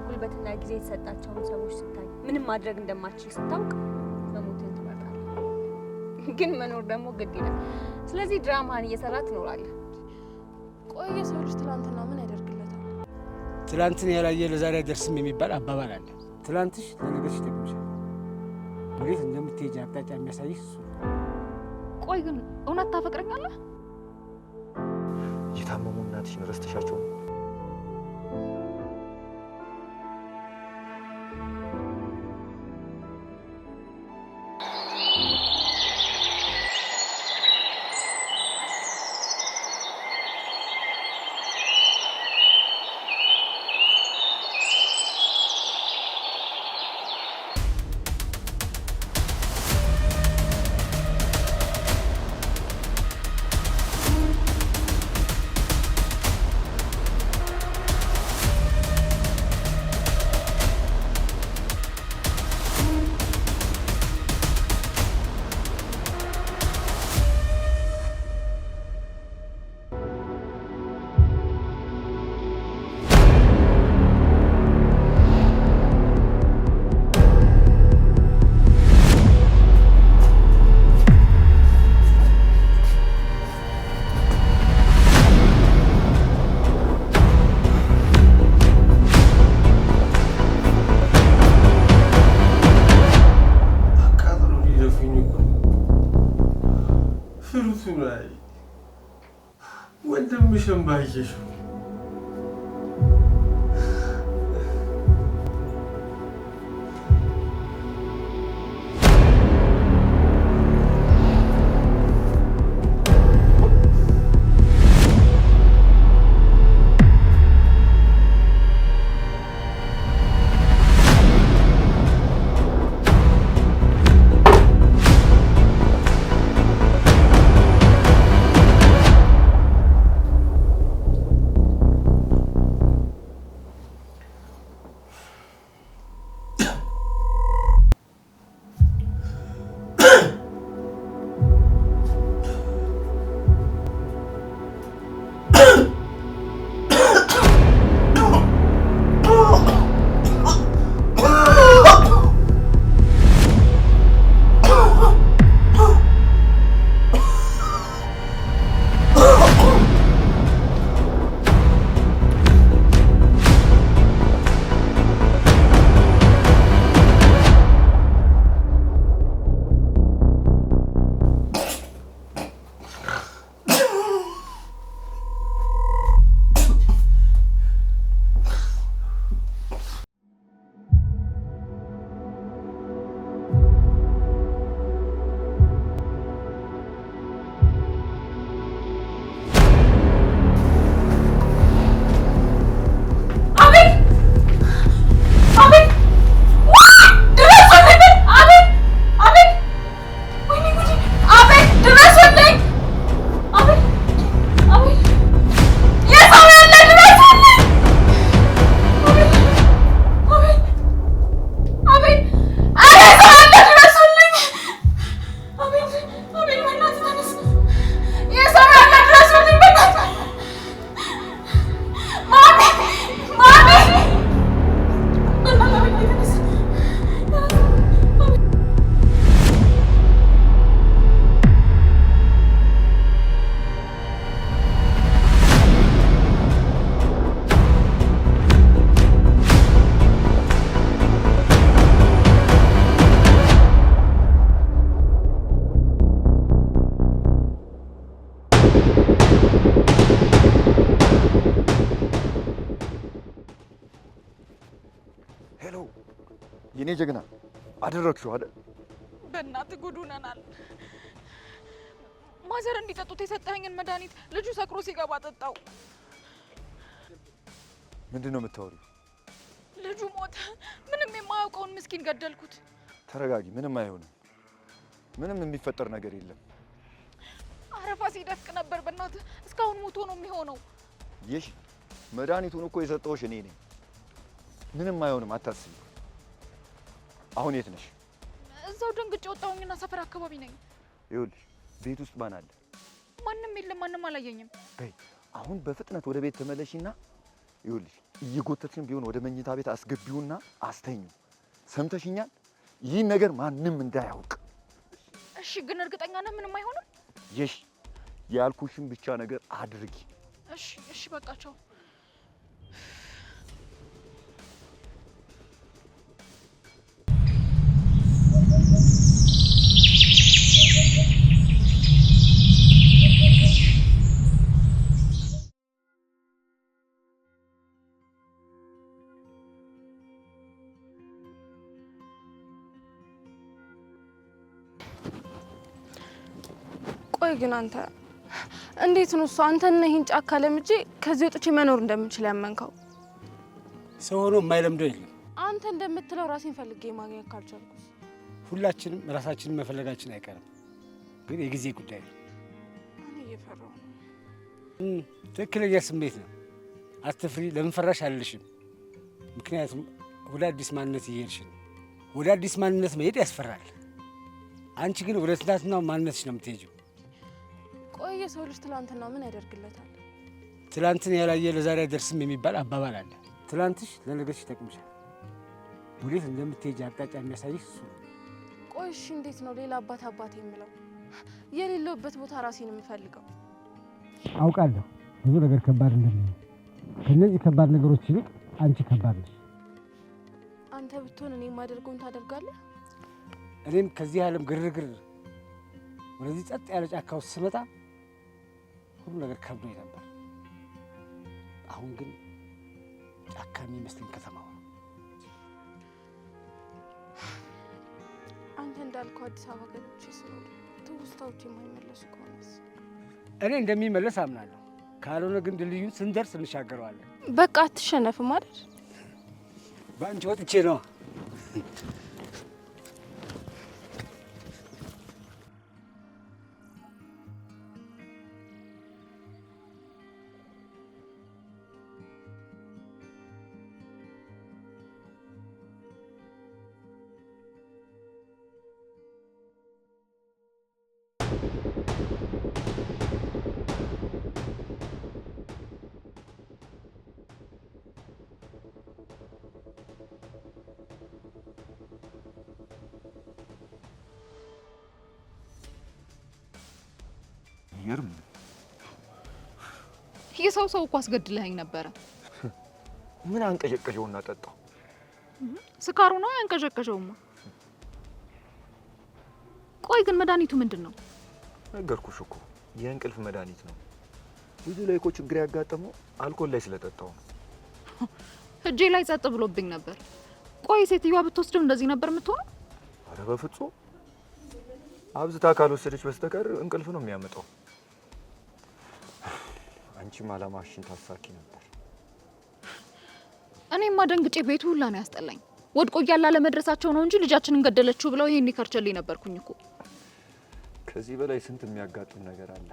ጉልበትና ጊዜ የተሰጣቸውን ሰዎች ስታይ ምንም ማድረግ እንደማትችል ስታውቅ መሞትን ትመርጣለህ። ግን መኖር ደግሞ ግድ ይላል። ስለዚህ ድራማን እየሰራ ትኖራለህ። ቆይ የሰው ልጅ ትናንትና ምን ያደርግለታል? ትላንትን ያላየ ለዛሬ አይደርስም የሚባል አባባል አለ። ትላንትሽ ለነገሽ ይጠቅምሻል። ወዴት እንደምትሄጂ አቅጣጫ የሚያሳይሽ እሱ ነው። ቆይ ግን እውነት ታፈቅረኛለህ? የታመሙ እናትሽን ረስተሻቸው ነው? ወንድምሽን ባየሽው ሄሎ የኔ ጀግና አደረግሽው አይደል? በእናትህ ጉድ ሆነናል። ማዘር እንዲጠጡት የሰጠኸኝን መድኃኒት ልጁ ሰክሮ ሲገባ ጠጣው። ምንድነው የምታወሪው? ልጁ ሞተ። ምንም የማያውቀውን ምስኪን ገደልኩት። ተረጋጊ፣ ምንም አይሆንም። ምንም የሚፈጠር ነገር የለም። አረፋ ሲደፍቅ ነበር። በእናትህ እስካሁን ሞቶ ነው የሚሆነው። ይሽ መድኃኒቱን እኮ የሰጠሁሽ እኔ ነኝ። ምንም አይሆንም፣ አታስቢ። አሁን የት ነሽ? እዛው ደንግጬ ወጣሁኝና ሰፈር አካባቢ ነኝ። ይኸውልሽ ቤት ውስጥ ማን አለ? ማንም የለም። ማንም አላየኝም። በይ አሁን በፍጥነት ወደ ቤት ተመለሺና ይኸውልሽ እየጎተትሽን ቢሆን ወደ መኝታ ቤት አስገቢውና አስተኙ። ሰምተሽኛል? ይህን ነገር ማንም እንዳያውቅ። እሺ፣ ግን እርግጠኛ ነህ ምንም አይሆንም? ይሽ ያልኩሽን ብቻ ነገር አድርጊ። እሺ፣ እሺ፣ በቃቸው። ቆይ ግን አንተ እንዴት ነው እሱ አንተና ይሄን ጫካ ለምጄ ከዚህ ወጥቼ መኖር እንደምችል ያመንከው? ሰው ሆኖ የማይለምደው የለም። አንተ እንደምትለው ራሴን ፈልጌ ማግኘት ካልቻልኩስ? ሁላችንም ራሳችንን መፈለጋችን አይቀርም፣ ግን የጊዜ ጉዳይ ነው። እኔ እየፈራሁ ነው። ትክክለኛ ስሜት ነው። አትፍሪ። ለምን ፈራሽ አልልሽም። ምክንያቱም ወደ አዲስ ማንነት እየሄድሽ ነው። ወደ አዲስ ማንነት መሄድ ያስፈራል። አንቺ ግን ወደ ትናንትናው ማንነትሽ ነው የምትሄጂው። ቆይ የሰው ልጅ ትላንትና ምን ያደርግለታል? ትላንትን ያላየ ለዛሬ አይደርስም የሚባል አባባል አለ። ትላንትሽ ለነገሽ ይጠቅምሻል። ወዴት እንደምትሄጂ አቅጣጫ የሚያሳይሽ እሱ ነው። ቆይ እሺ፣ እንዴት ነው ሌላ አባት የምለው? የሌለውበት ቦታ ራሴን የምፈልገው? አውቃለሁ ብዙ ነገር ከባድ እንደሚሆን። ከነዚህ ከባድ ነገሮች ይልቅ አንቺ ከባድ ነሽ። አንተ ብትሆን እኔ የማደርገውን ታደርጋለህ? እኔም ከዚህ ዓለም ግርግር ወደዚህ ጸጥ ያለ ጫካ ውስጥ ስመጣ ሁሉ ነገር ከብዶኝ ነበር። አሁን ግን ጫካ የሚመስለኝ ከተማ ነው። አንተ እንዳልከው አዲስ አበባ ገብቼ ስኖር ትውስታዎች የማይመለሱ ከሆነስ? እኔ እንደሚመለስ አምናለሁ። ካልሆነ ግን ድልድዩን ስንደርስ እንሻገረዋለን። በቃ አትሸነፍም አይደል? በአንቺ ወጥቼ ነው። ይርም የሰው እኮ አስገድለኸኝ ነበረ። ምን አንቀዠቀዠውና ጠጣው? ስካሩ ነው ያንቀዠቀዠውማ። ቆይ ግን መድኃኒቱ ምንድን ነው? ነገርኩሽ እኮ የእንቅልፍ መድኃኒት ነው። ብዙ ላይ እኮ ችግር ያጋጠመው አልኮል ላይ ስለጠጣው ነው። እጄ ላይ ጸጥ ብሎብኝ ነበር። ቆይ ሴትዮዋ ብትወስደው እንደዚህ ነበር የምትሆነው? አረ በፍጹም አብዝታ ካልወሰደች በስተቀር እንቅልፍ ነው የሚያመጣው። አንቺም አላማሽን ታሳኪ ነበር። እኔማ ደንግጬ ቤቱ ሁላ ነው ያስጠላኝ። ወድቆ እያለ ለመድረሳቸው ነው እንጂ ልጃችንን ገደለችው ብለው ይሄን ይከርቸልኝ ነበርኩኝ እኮ። ከዚህ በላይ ስንት የሚያጋጥም ነገር አለ።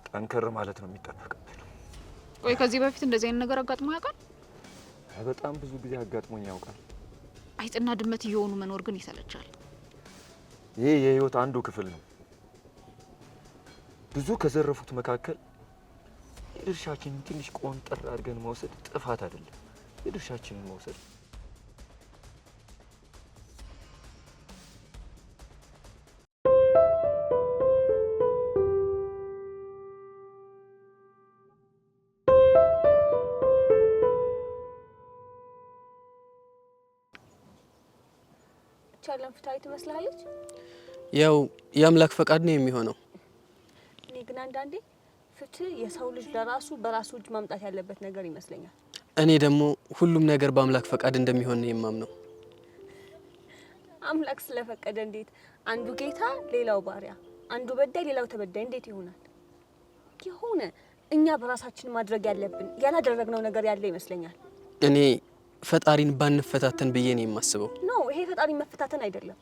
ጠንከር ማለት ነው የሚጠበቅብን። ቆይ ከዚህ በፊት እንደዚህ አይነት ነገር አጋጥሞ ያውቃል? በጣም ብዙ ጊዜ አጋጥሞኝ ያውቃል። አይጥና ድመት እየሆኑ መኖር ግን ይሰለቻል። ይሄ የህይወት አንዱ ክፍል ነው። ብዙ ከዘረፉት መካከል የድርሻችንን ትንሽ ቆንጠር አድርገን መውሰድ ጥፋት አይደለም። የድርሻችንን መውሰድ ቻለን ፍታዊ ትመስላለች። ያው የአምላክ ፈቃድ ነው የሚሆነው። እኔ ግን አንዳንዴ ፍትህ የሰው ልጅ ለራሱ በራሱ እጅ ማምጣት ያለበት ነገር ይመስለኛል። እኔ ደግሞ ሁሉም ነገር በአምላክ ፈቃድ እንደሚሆን ነው የማምነው። አምላክ ስለፈቀደ እንዴት አንዱ ጌታ ሌላው ባሪያ፣ አንዱ በዳይ ሌላው ተበዳይ እንዴት ይሆናል? የሆነ እኛ በራሳችን ማድረግ ያለብን ያላደረግነው ነገር ያለ ይመስለኛል። እኔ ፈጣሪን ባንፈታተን ብዬ ነው የማስበው። ኖ ይሄ ፈጣሪን መፈታተን አይደለም።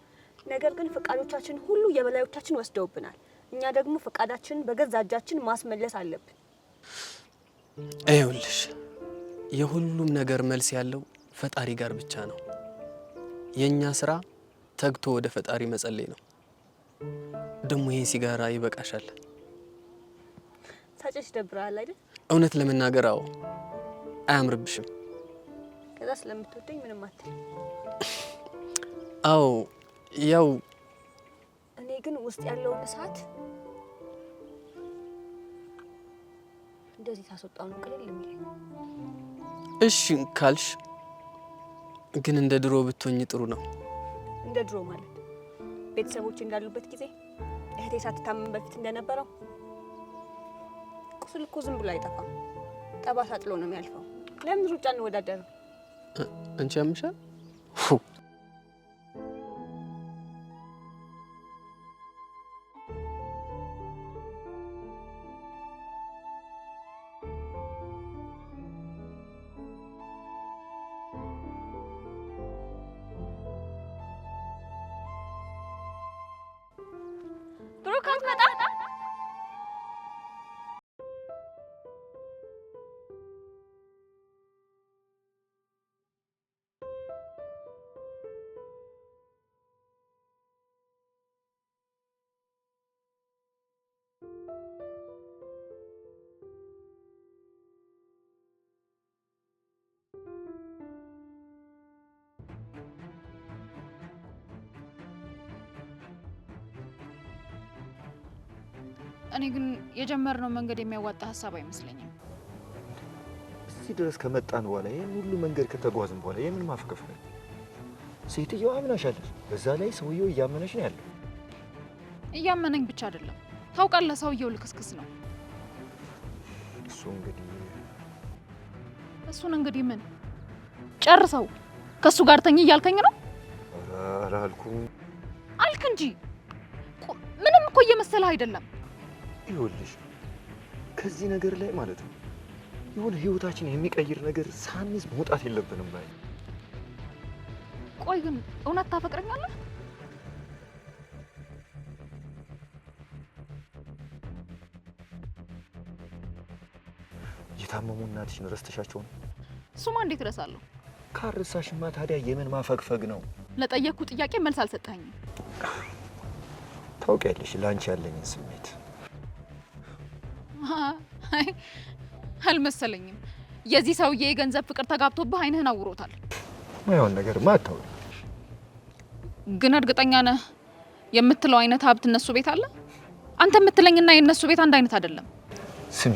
ነገር ግን ፈቃዶቻችን ሁሉ የበላዮቻችን ወስደውብናል። እኛ ደግሞ ፈቃዳችንን በገዛ እጃችን ማስመለስ አለብን። ይኸውልሽ የሁሉም ነገር መልስ ያለው ፈጣሪ ጋር ብቻ ነው። የኛ ስራ ተግቶ ወደ ፈጣሪ መጸለይ ነው። ደግሞ ይሄን ሲጋራ ይበቃሻል። ሳጨሽ ደብራል አይደል? እውነት ለመናገር አዎ፣ አያምርብሽም። ከዛ ስለምትወደኝ ምንም አትል። አዎ ያው እኔ ግን ውስጥ ያለውን እሳት እንደዚህ ታስወጣው ነው ቅልል የሚለኝ። እሺ ካልሽ ግን እንደ ድሮ ብትሆኝ ጥሩ ነው። እንደ ድሮ ማለት ቤተሰቦች እንዳሉበት ጊዜ እህቴ ሳትታመም በፊት እንደነበረው። ቁስል እኮ ዝም ብሎ አይጠፋም፣ ጠባሳ ጥሎ ነው የሚያልፈው። ለምን ሩጫ እንወዳደረው? አንቺ ያምሻል። ብሩካት መጣ። እኔ ግን የጀመርነው መንገድ የሚያዋጣ ሀሳብ አይመስለኝም። እዚህ ድረስ ከመጣን በኋላ ይሄን ሁሉ መንገድ ከተጓዝን በኋላ የምን ማፍከፍ ነው? ሴትዮዋ አምናሻለች፣ በዛ ላይ ሰውየው እያመነሽ ነው ያለው። እያመነኝ ብቻ አይደለም ታውቃለህ፣ ሰውየው ልክስክስ ነው። እሱን እንግዲህ ምን ጨርሰው ከሱ ጋር ተኝ እያልከኝ ነው? አላልኩም። አልክ እንጂ ምንም እኮ እየመሰለህ አይደለም። ይኸውልሽ ከዚህ ነገር ላይ ማለት ነው የሆነ ህይወታችን የሚቀይር ነገር ሳንይዝ መውጣት የለብንም ማለት። ቆይ ግን እውነት ታፈቅረኛለህ? የታመሙ እናትሽን ረስተሻቸው ነው? እሱማ እንዴት እረሳለሁ? ካረሳሽማ ታዲያ የምን ማፈግፈግ ነው? ለጠየቅኩ ጥያቄ መልስ አልሰጠኸኝም። ታውቂያለሽ ለአንቺ ያለኝን ስሜት። አልመሰለኝም። የዚህ ሰውዬ የገንዘብ ፍቅር ተጋብቶብህ አይንህን አውሮታል። ማይሆን ነገር ማታውሪ። ግን እርግጠኛ ነህ የምትለው አይነት ሀብት እነሱ ቤት አለ? አንተ የምትለኝና የእነሱ ቤት አንድ አይነት አይደለም። ስሚ፣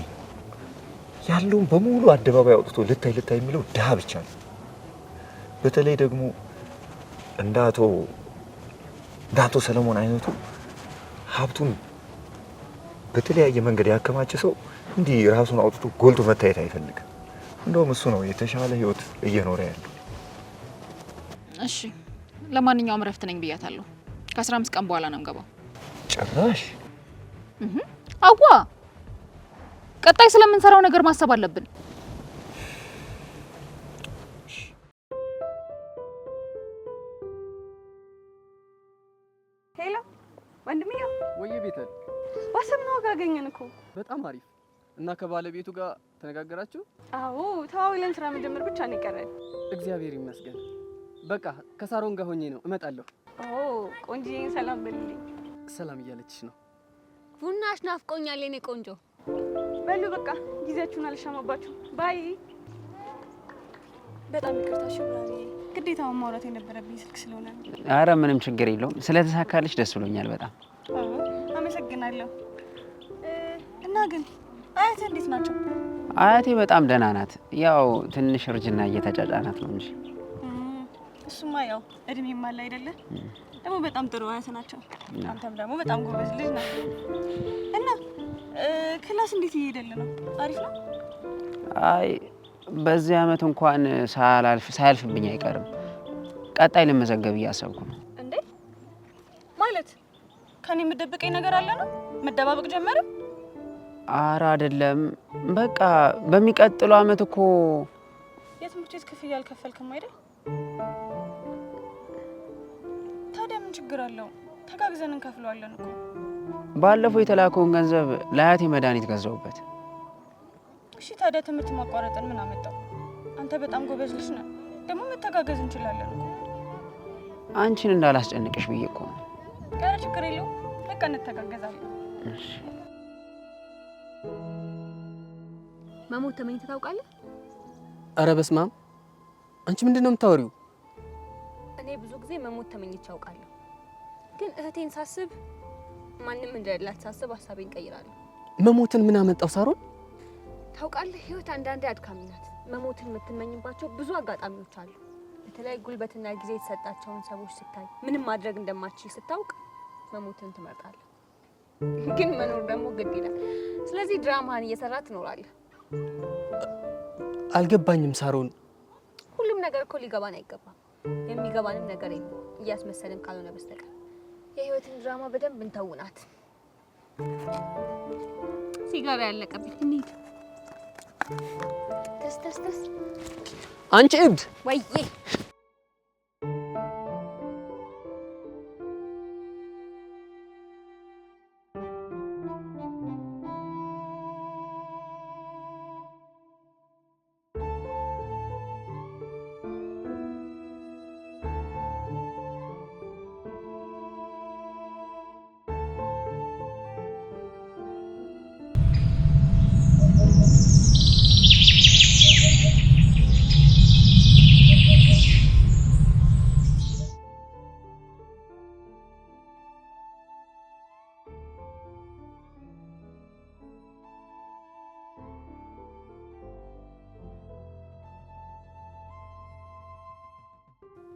ያለውን በሙሉ አደባባይ አውጥቶ ልታይ የሚለው ድሀ ብቻ ነው። በተለይ ደግሞ እንደ አቶ ሰለሞን አይነቱ ሀብቱን በተለያየ መንገድ ያከማቸ ሰው እንዲህ ራሱን አውጥቶ ጎልቶ መታየት አይፈልግም። እንደውም እሱ ነው የተሻለ ህይወት እየኖረ ያለው። እሺ ለማንኛውም ረፍት ነኝ ብያታለሁ። ከ15 ቀን በኋላ ነው የምገባው። ጭራሽ አዋ፣ ቀጣይ ስለምንሰራው ነገር ማሰብ አለብን። ሄሎ ወንድምዬ። ወይ ቤተል ባሰብነው ዋጋ አገኘን እኮ። በጣም አሪፍ። እና ከባለቤቱ ጋር ተነጋገራችሁ? አዎ ተዋውለን ስራ መጀመር ብቻ ነው የቀረን። እግዚአብሔር ይመስገን። በቃ ከሳሮን ጋር ሆኜ ነው እመጣለሁ። ቆንጆዬን ሰላም በልልኝ። ሰላም እያለችሽ ነው። ቡናሽ ናፍቆኛል የኔ ቆንጆ። በሉ በቃ ጊዜያችሁን አልሻማባችሁ። ባይ። በጣም ይቅርታሽ ብራሪ፣ ግዴታውን ማውራት የነበረብኝ ስልክ ስለሆነ። አረ ምንም ችግር የለውም። ስለተሳካልሽ ደስ ብሎኛል በጣም። አመሰግናለሁ። እና ግን አያቴ እንዴት ናቸው? አያቴ በጣም ደህና ናት። ያው ትንሽ እርጅና እየተጫጫናት ነው እንጂ። እሱማ ያው እድሜም አለ አይደለ? ደግሞ በጣም ጥሩ አያት ናቸው። አንተም ደግሞ በጣም ጎበዝ ልጅ ነህ። እና ክላስ እንዴት እየሄደልህ ነው? አሪፍ ነው? አይ በዚህ አመት እንኳን ሳያልፍብኝ አይቀርም። ቀጣይ ልመዘገብ እያሰብኩ ነው። እንዴ ማለት ከኔ የምትደብቀኝ ነገር አለ ነው? መደባበቅ ጀመረ? አረ አይደለም፣ በቃ በሚቀጥለው አመት እኮ የትምህርት ቤት ክፍያ አልከፈልክም አይደል? ታዲያ ምን ችግር አለው? ተጋግዘን እንከፍለዋለን እኮ። ባለፈው የተላከውን ገንዘብ ለአያቴ መድኃኒት ገዛውበት። እሺ ታዲያ ትምህርት ማቋረጥን ምን አመጣው? አንተ በጣም ጎበዝ ልጅ ነህ። ደግሞ መተጋገዝ እንችላለን እኮ። አንቺን እንዳላስጨንቅሽ ብዬ እኮ ነው። ኧረ ችግር የለውም፣ በቃ እንተጋገዛለን። እሺ። መሞት ተመኝተህ ታውቃለህ? ኧረ በስመ አብ! አንቺ ምንድነው የምታወሪው? እኔ ብዙ ጊዜ መሞት ተመኝቼ አውቃለሁ፣ ግን እህቴን ሳስብ ማንም እንደሌላት ሳስብ ሀሳቤን ቀይራለሁ። መሞትን ምን አመጣው ሳሮን? ታውቃለህ፣ ህይወት አንዳንዴ አድካሚ ናት። መሞትን የምትመኝባቸው ብዙ አጋጣሚዎች አሉ። በተለይ ጉልበትና ጊዜ የተሰጣቸውን ሰዎች ስታይ፣ ምንም ማድረግ እንደማትችል ስታውቅ መሞትን ትመርጣለህ። ግን መኖር ደግሞ ግድ ይላል። ስለዚህ ድራማህን እየሰራ ትኖራለህ። አልገባኝም ሳሮን። ሁሉም ነገር እኮ ሊገባን አይገባም። የሚገባንም ነገር የለም እያስመሰልን ካልሆነ በስተቀር። የህይወትን ድራማ በደንብ እንተውናት። ሲጋራ ያለቀብኝ እንሂድ። ተስ አንቺ እብድ! ወይዬ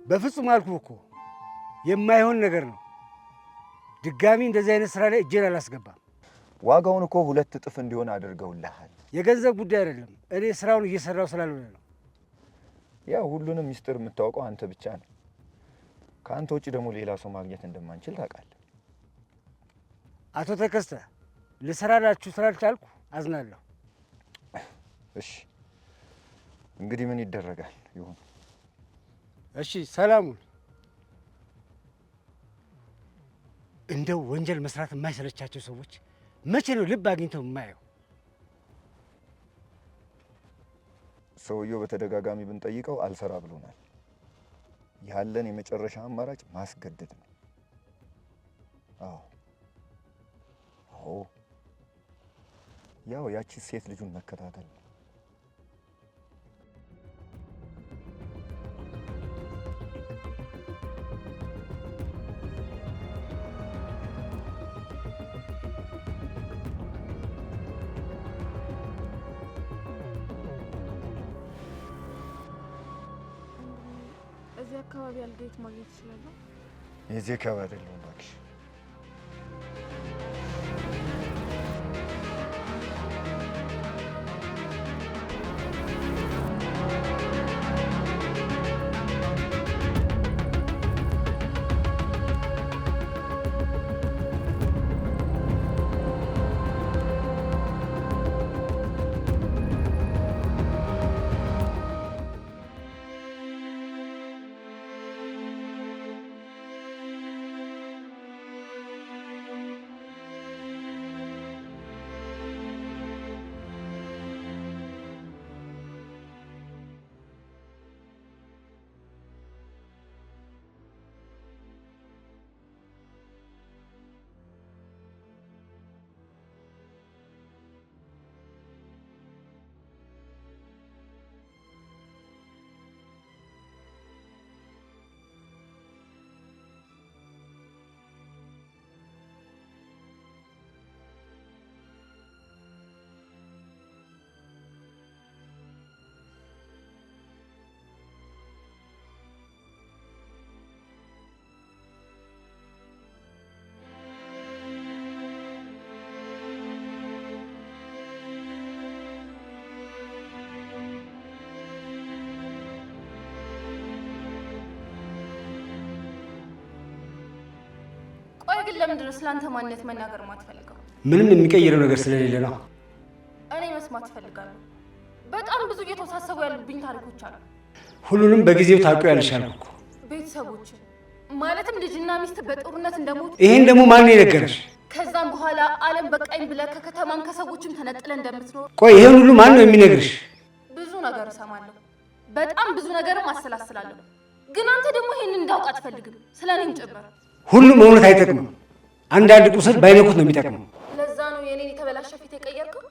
በፍጹም አልኩህ እኮ የማይሆን ነገር ነው። ድጋሚ እንደዚህ አይነት ስራ ላይ እጄን አላስገባም። ዋጋውን እኮ 2 እጥፍ እንዲሆን አድርገውልሃል። የገንዘብ ጉዳይ አይደለም፣ እኔ ስራውን እየሰራው ስላልሆነ ነው። ያው ሁሉንም ሚስጥር የምታውቀው አንተ ብቻ ነው። ከአንተ ውጭ ደግሞ ሌላ ሰው ማግኘት እንደማንችል ታውቃለህ። አቶ ተከስተ ልሰራላችሁ ስላልቻልኩ አዝናለሁ። እሺ እንግዲህ ምን ይደረጋል ይሁን። እሺ ሰላሙን። እንደው ወንጀል መስራት የማይሰለቻቸው ሰዎች መቼ ነው ልብ አግኝተው የማየው? ሰውየው በተደጋጋሚ ብንጠይቀው አልሰራ ብሎናል። ያለን የመጨረሻ አማራጭ ማስገደድ ነው። አዎ ያው ያቺ ሴት ልጁን መከታተል ነው። እዚህ አካባቢ አልጋየት ማግኘት ይችላለሁ? የዚህ አካባቢ አይደለም እባክሽ። ቆይ ግን ለምንድን ነው ስላንተ ማንነት መናገር ማትፈልገው? ምንም የሚቀይረው ነገር ስለሌለ ነው። እኔ መስማት እፈልጋለሁ። በጣም ብዙ እየተወሳሰቡ ያሉብኝ ታሪኮች አሉ። ሁሉንም በጊዜው ታውቂያለሽ አልኩ። ቤተሰቦች ማለትም ልጅና ሚስት በጦርነት እንደሞቱ። ይሄን ደግሞ ማን የነገረሽ? ከዛም በኋላ ዓለም በቃኝ ብለህ ከከተማም ከሰዎችም ተነጥለ እንደምትኖር። ቆይ ይሄን ሁሉ ማን ነው የሚነግርሽ? ብዙ ነገር እሰማለሁ፣ በጣም ብዙ ነገርም አሰላስላለሁ። ግን አንተ ደግሞ ይሄንን እንዳውቅ አትፈልግም፣ ስለኔም ጭምር። ሁሉም እውነት አይጠቅምም። አንዳንድ ቁስል ባይነኩት ነው የሚጠቅመው። ለዛ ነው የኔን የተበላሸ ፊት የቀየርከው?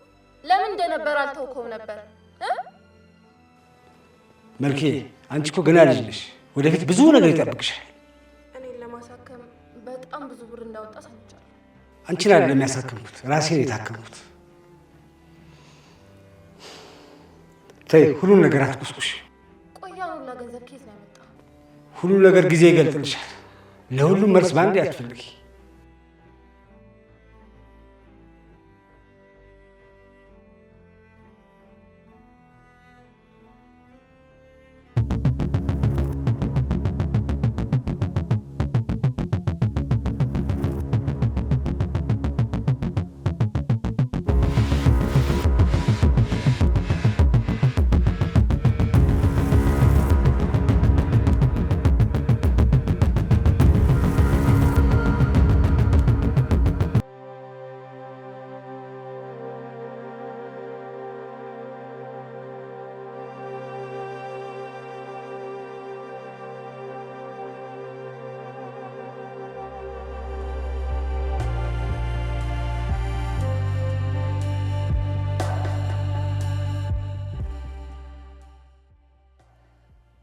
ለምን እንደነበር አልተውከውም ነበር? መልኬ አንቺ እኮ ገና ልጅ ነሽ። ወደፊት ብዙ ነገር ይጠብቅሻል። እኔን ለማሳከም በጣም ብዙ ብር እንዳወጣ ሰምቻለሁ። አንቺን አይደለም ያሳከምኩት፣ ራሴን የታከምኩት። ተይ ሁሉን ነገር አትቁስቁሽ። ቆያውን ሁላ ገንዘብ ከየት ነው ያመጣው? ሁሉም ነገር ጊዜ ይገልጥልሻል። ለሁሉም መልስ ባንዴ አትፈልጊ።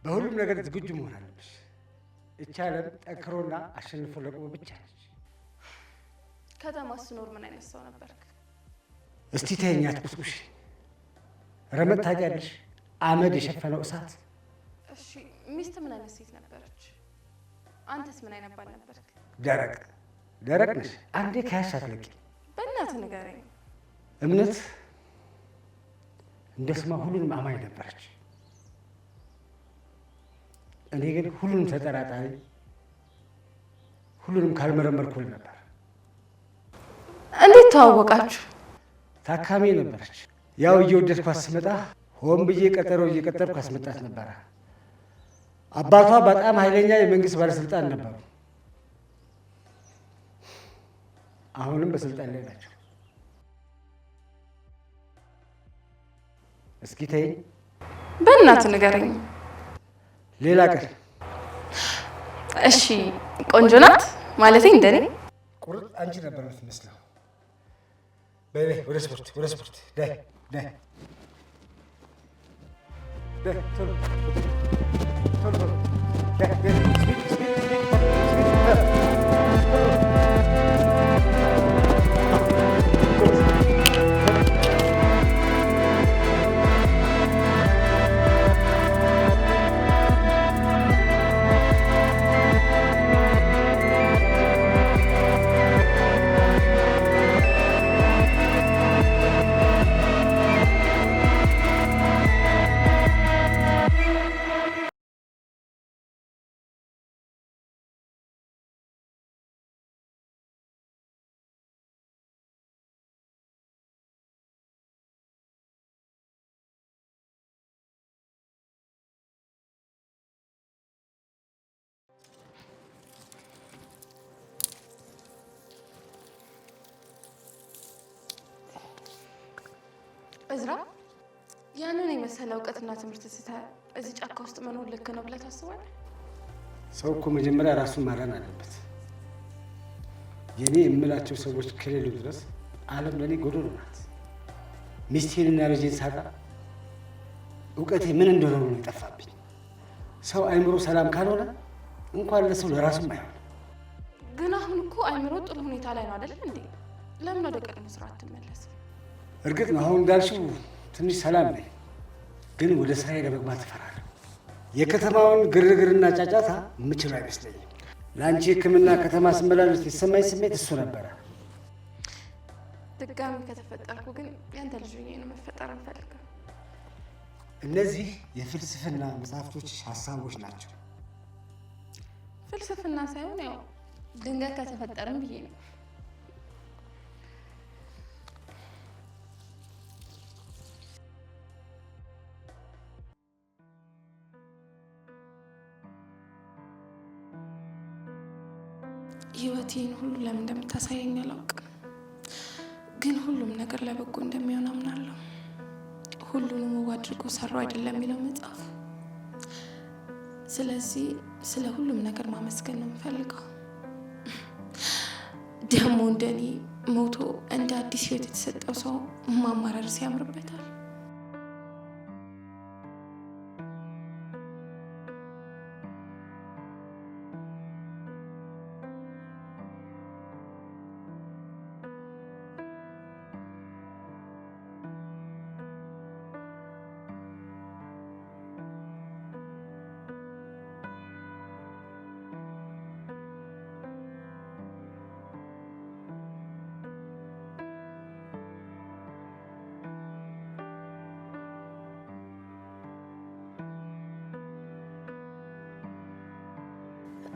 በሁሉም ነገር ዝግጁ መሆን አለብሽ። እቺ ዓለም ጠንክሮና አሸንፎ ለቆመ ብቻ ነች። ከተማ ስኖር ምን አይነት ሰው ነበርክ? እስቲ ተይኝ አትቁስቁሽ። ረመጥ ታውቂያለሽ? አመድ የሸፈነው እሳት። እሺ ሚስት ምን አይነት ሴት ነበረች? አንተስ ምን አይነት ባል ነበርክ? ደረቅ ደረቅ ነሽ። አንዴ ከያሽ አትለቂ። በእናትህ ንገረኝ። እምነት እንደ ስማ ሁሉንም አማኝ ነበረች። እኔ ግን ሁሉንም ተጠራጣሪ፣ ሁሉንም ካልመረመርኩል ነበር። እንዴት ተዋወቃችሁ? ታካሚ ነበረች። ያው እየወደድኳት ስመጣ ሆን ብዬ ቀጠሮ እየቀጠርኩ አስመጣት ነበረ። አባቷ በጣም ኃይለኛ የመንግስት ባለስልጣን ነበሩ። አሁንም በስልጣን ላይ ናቸው። እስኪ ተይኝ። በእናትህ ንገረኝ። ሌላ ቀን። እሺ ቆንጆ ናት ማለቴ እንደኔ? ቁርጥ አንቺ ነበር የምትመስለው። በይ ወደ ስፖርት ወደ ስፖርት። ዳይ ዳይ ዳይ ቶሎ ቶሎ ዳይ ዳይ ስፒድ ስፒድ ስፒድ እዝራ ያንን የመሰለ እውቀትና ትምህርት ስተህ እዚህ ጫካ ውስጥ መኖር ልክ ነው ብለህ ታስባለህ? ሰው እኮ መጀመሪያ ራሱን ማዳን አለበት። የኔ የምላቸው ሰዎች ከሌሉ ድረስ ዓለም ለኔ ጎዶሎ ናት። ሚስቴንና ልጄን ሳጣ እውቀቴ ምን እንደሆነ ነው የጠፋብኝ። ሰው አይምሮ ሰላም ካልሆነ እንኳን ለሰው ለራሱም አይሆን። ግን አሁን እኮ አይምሮ ጥሩ ሁኔታ ላይ ነው አይደል እንዴ? ለምን ወደ ቀድሞ ስራ አትመለስም? እርግጥ ነው አሁን እንዳልሽው ትንሽ ሰላም ነኝ፣ ግን ወደ ስራዬ ለመግባት እፈራለሁ። የከተማውን ግርግርና ጫጫታ የምችለው አይመስለኝም። ለአንቺ ሕክምና ከተማ ስመላለስ የተሰማኝ ስሜት እሱ ነበረ። ድጋሚ ከተፈጠርኩ ግን ያንተ ልጅ ሆኜ ነው መፈጠር እንፈልገው። እነዚህ የፍልስፍና መጽሐፍቶች ሀሳቦች ናቸው። ፍልስፍና ሳይሆን ያው ድንገት ከተፈጠረም ብዬ ነው። ህይወቴን ሁሉ ለምን እንደምታሳየኝ አላውቅም፣ ግን ሁሉም ነገር ለበጎ እንደሚሆን አምናለሁ። ሁሉንም ውብ አድርጎ ሰራው አይደለም የሚለው መጽሐፍ። ስለዚህ ስለ ሁሉም ነገር ማመስገን ነው የምፈልገው። ደግሞ እንደኔ ሞቶ እንደ አዲስ ህይወት የተሰጠው ሰው ማማረር ሲያምርበታል።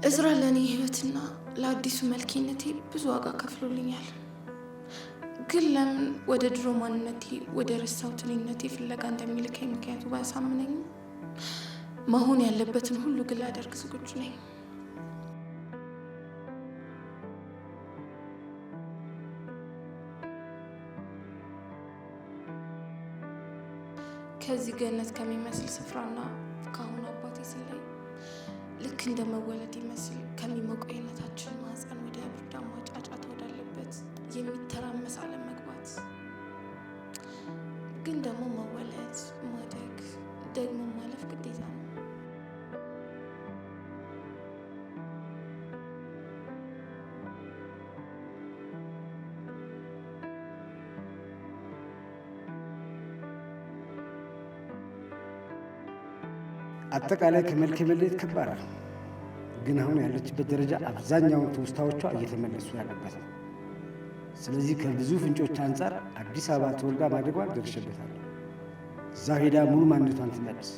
እዝራ ለእኔ ህይወትና ለአዲሱ መልኬነቴ ብዙ ዋጋ ከፍሎልኛል። ግን ለምን ወደ ድሮ ማንነቴ ወደ ረሳው ትንነቴ ፍለጋ እንደሚልከኝ ምክንያቱ ባያሳምነኝም መሆን ያለበትን ሁሉ ግን ላደርግ ዝግጁ ነኝ። ከዚህ ገነት ከሚመስል ስፍራና ከአሁኑ አባቴ ስለይ ልክ እንደ መወለድ ይመስል ከሚሞቀው የእናታችን ማህፀን ወደ ብርዳማ ጫጫታ ወዳለበት የሚተራመስ ዓለም መግባት፣ ግን ደግሞ መወለድ፣ ማደግ፣ ደግሞ ማለፍ ግዴታ ነው። አጠቃላይ ከመልክ መለየት ከባድ ነው። ግን አሁን ያለችበት ደረጃ አብዛኛውን ትውስታዎቿ እየተመለሱ ያለበት ነው። ስለዚህ ከብዙ ፍንጮች አንጻር አዲስ አበባ ተወልዳ ማደጓን ደርሼበታለሁ። እዛ ሄዳ ሙሉ ማንነቷን ትመልስ።